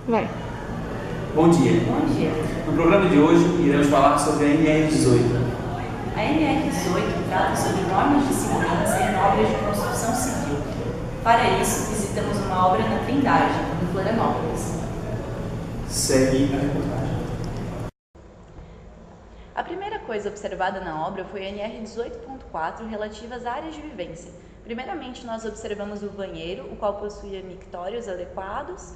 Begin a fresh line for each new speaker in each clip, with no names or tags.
Vai.
Bom dia.
Bom dia.
No programa de hoje, iremos falar sobre a NR18.
A NR18 trata sobre normas de segurança em obras de construção civil. Para isso, visitamos uma obra na Trindade, em Florianópolis.
Segue a reportagem.
A primeira coisa observada na obra foi a NR 18.4 relativa às áreas de vivência. Primeiramente, nós observamos o banheiro, o qual possuía mictórios adequados,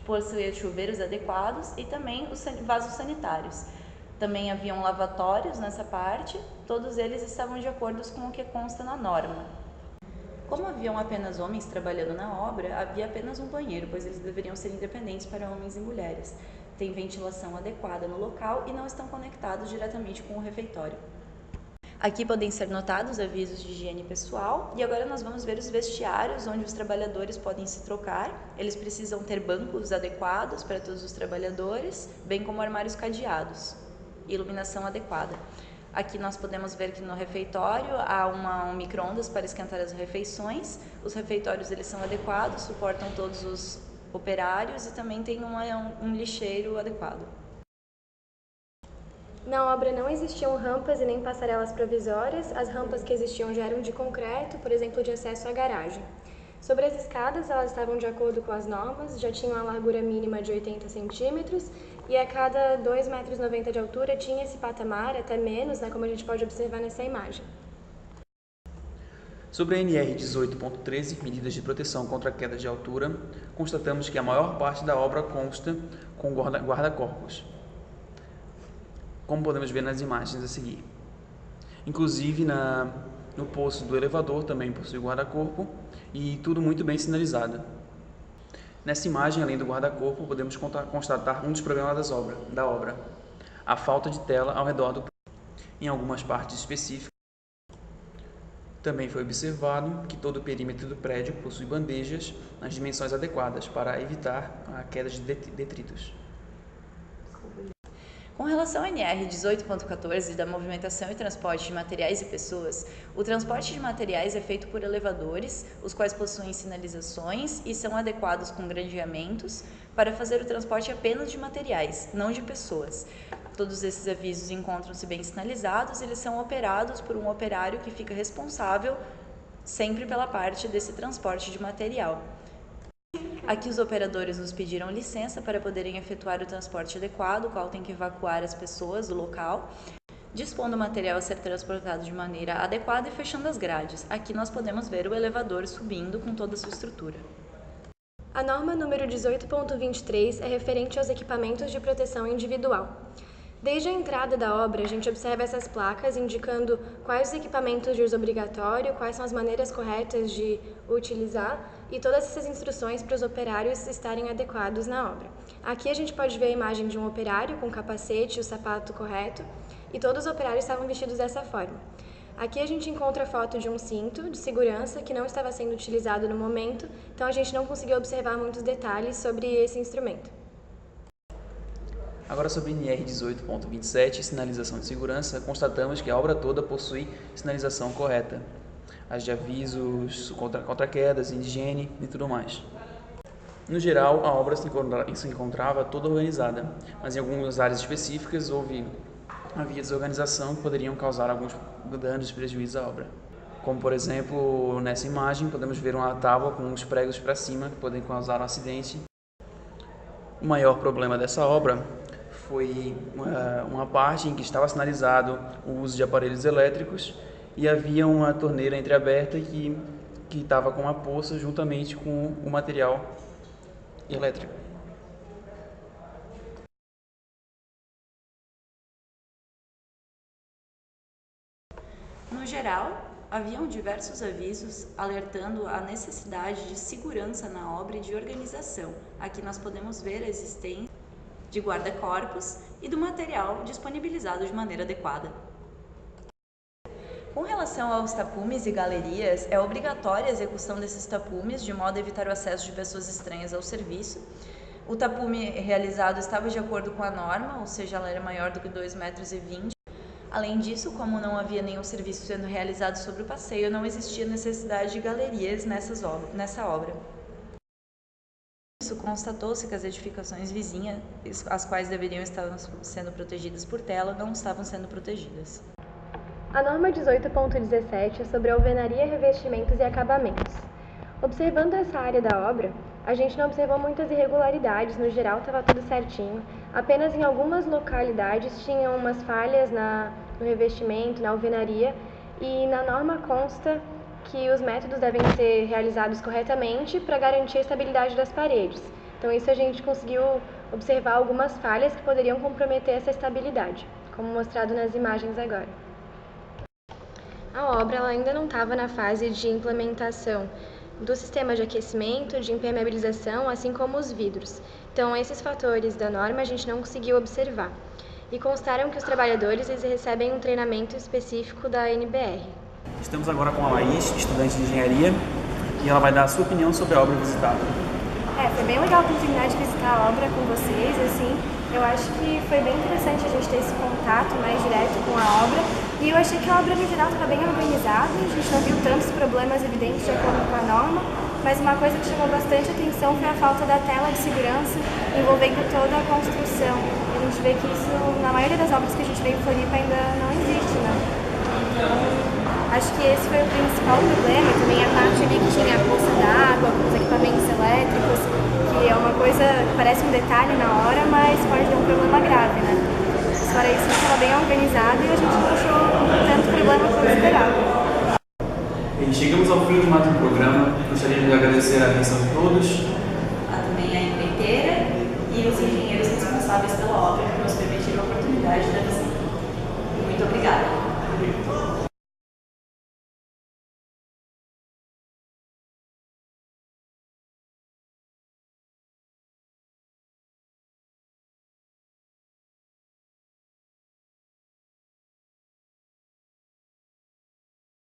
possuía chuveiros adequados e também os vasos sanitários. Também haviam lavatórios nessa parte, todos eles estavam de acordo com o que consta na norma. Como haviam apenas homens trabalhando na obra, havia apenas um banheiro, pois eles deveriam ser independentes para homens e mulheres. Tem ventilação adequada no local e não estão conectados diretamente com o refeitório. Aqui podem ser notados avisos de higiene pessoal e agora nós vamos ver os vestiários onde os trabalhadores podem se trocar. Eles precisam ter bancos adequados para todos os trabalhadores, bem como armários cadeados e iluminação adequada. Aqui nós podemos ver que no refeitório há um micro-ondas para esquentar as refeições. Os refeitórios eles são adequados, suportam todos os operários e também tem um lixeiro adequado.
Na obra não existiam rampas e nem passarelas provisórias, as rampas que existiam já eram de concreto, por exemplo, de acesso à garagem. Sobre as escadas, elas estavam de acordo com as normas, já tinham a largura mínima de 80 centímetros e a cada 2,90 metros de altura tinha esse patamar, até menos, como a gente pode observar nessa imagem.
Sobre a NR 18.13, medidas de proteção contra a queda de altura, constatamos que a maior parte da obra consta com guarda-corpos, como podemos ver nas imagens a seguir. Inclusive, no poço do elevador também possui guarda-corpo e tudo muito bem sinalizado. Nessa imagem, além do guarda-corpo, podemos constatar um dos problemas da obra, a falta de tela ao redor do prédio. Em algumas partes específicas, também foi observado que todo o perímetro do prédio possui bandejas nas dimensões adequadas para evitar a queda de detritos.
Com relação à NR 18.14 da movimentação e transporte de materiais e pessoas, o transporte de materiais é feito por elevadores, os quais possuem sinalizações e são adequados com gradeamentos para fazer o transporte apenas de materiais, não de pessoas. Todos esses avisos encontram-se bem sinalizados e eles são operados por um operário que fica responsável sempre pela parte desse transporte de material. Aqui os operadores nos pediram licença para poderem efetuar o transporte adequado, o qual tem que evacuar as pessoas do local, dispondo o material a ser transportado de maneira adequada e fechando as grades. Aqui nós podemos ver o elevador subindo com toda a sua estrutura.
A norma número 18.23 é referente aos equipamentos de proteção individual. Desde a entrada da obra, a gente observa essas placas indicando quais os equipamentos de uso obrigatório, quais são as maneiras corretas de utilizar e todas essas instruções para os operários estarem adequados na obra. Aqui a gente pode ver a imagem de um operário com capacete e o sapato correto e todos os operários estavam vestidos dessa forma. Aqui a gente encontra a foto de um cinto de segurança que não estava sendo utilizado no momento, então a gente não conseguiu observar muitos detalhes sobre esse instrumento.
Agora sobre NR 18.27, sinalização de segurança, constatamos que a obra toda possui sinalização correta, as de avisos contra quedas, higiene e tudo mais. No geral, a obra se encontrava toda organizada, mas em algumas áreas específicas havia desorganização que poderiam causar alguns danos e prejuízos à obra. Como, por exemplo, nessa imagem, podemos ver uma tábua com os pregos para cima que podem causar um acidente. O maior problema dessa obra foi uma parte em que estava sinalizado o uso de aparelhos elétricos e havia uma torneira entreaberta que estava com uma poça juntamente com o material elétrico.
No geral, haviam diversos avisos alertando a necessidade de segurança na obra e de organização. Aqui nós podemos ver a existência de guarda-corpos e do material disponibilizado de maneira adequada. Com relação aos tapumes e galerias, é obrigatória a execução desses tapumes de modo a evitar o acesso de pessoas estranhas ao serviço. O tapume realizado estava de acordo com a norma, ou seja, ela era maior do que 2,20 metros. Além disso, como não havia nenhum serviço sendo realizado sobre o passeio, não existia necessidade de galerias nessa obra. isso, constatou-se que as edificações vizinhas, as quais deveriam estar sendo protegidas por tela, não estavam sendo protegidas.
A norma 18.17 é sobre alvenaria, revestimentos e acabamentos. Observando essa área da obra, a gente não observou muitas irregularidades, no geral estava tudo certinho. Apenas em algumas localidades tinham umas falhas no revestimento, na alvenaria, e na norma consta que os métodos devem ser realizados corretamente para garantir a estabilidade das paredes. Então isso a gente conseguiu observar algumas falhas que poderiam comprometer essa estabilidade, como mostrado nas imagens agora. A obra ela ainda não estava na fase de implementação do sistema de aquecimento, de impermeabilização, assim como os vidros. Então, esses fatores da norma a gente não conseguiu observar. E constaram que os trabalhadores eles recebem um treinamento específico da NBR.
Estamos agora com a Laís, estudante de engenharia, e ela vai dar a sua opinião sobre a obra visitada.
Foi bem legal a oportunidade de visitar a obra com vocês, assim. Eu acho que foi bem interessante a gente ter esse contato mais direto com a obra. E eu achei que a obra no geral estava bem organizada, a gente não viu tantos problemas evidentes de acordo com a norma, mas uma coisa que chamou bastante atenção foi a falta da tela de segurança envolvendo toda a construção. A gente vê que isso, na maioria das obras que a gente vê em Floripa, ainda não existe, né? Então, acho que esse foi o principal problema. E também a parte ali que tinha a poça d'água, com os equipamentos elétricos, que é uma coisa que parece um detalhe na hora, mas pode ter um problema grave, né? Fora isso, estava bem organizado e a gente não achou tanto problema quanto esperava.
E chegamos ao fim de mais um programa. Gostaria de agradecer a atenção de todos.
Também a empreiteira e os engenheiros responsáveis pela obra que nos permitiram a oportunidade da visita. Muito obrigada.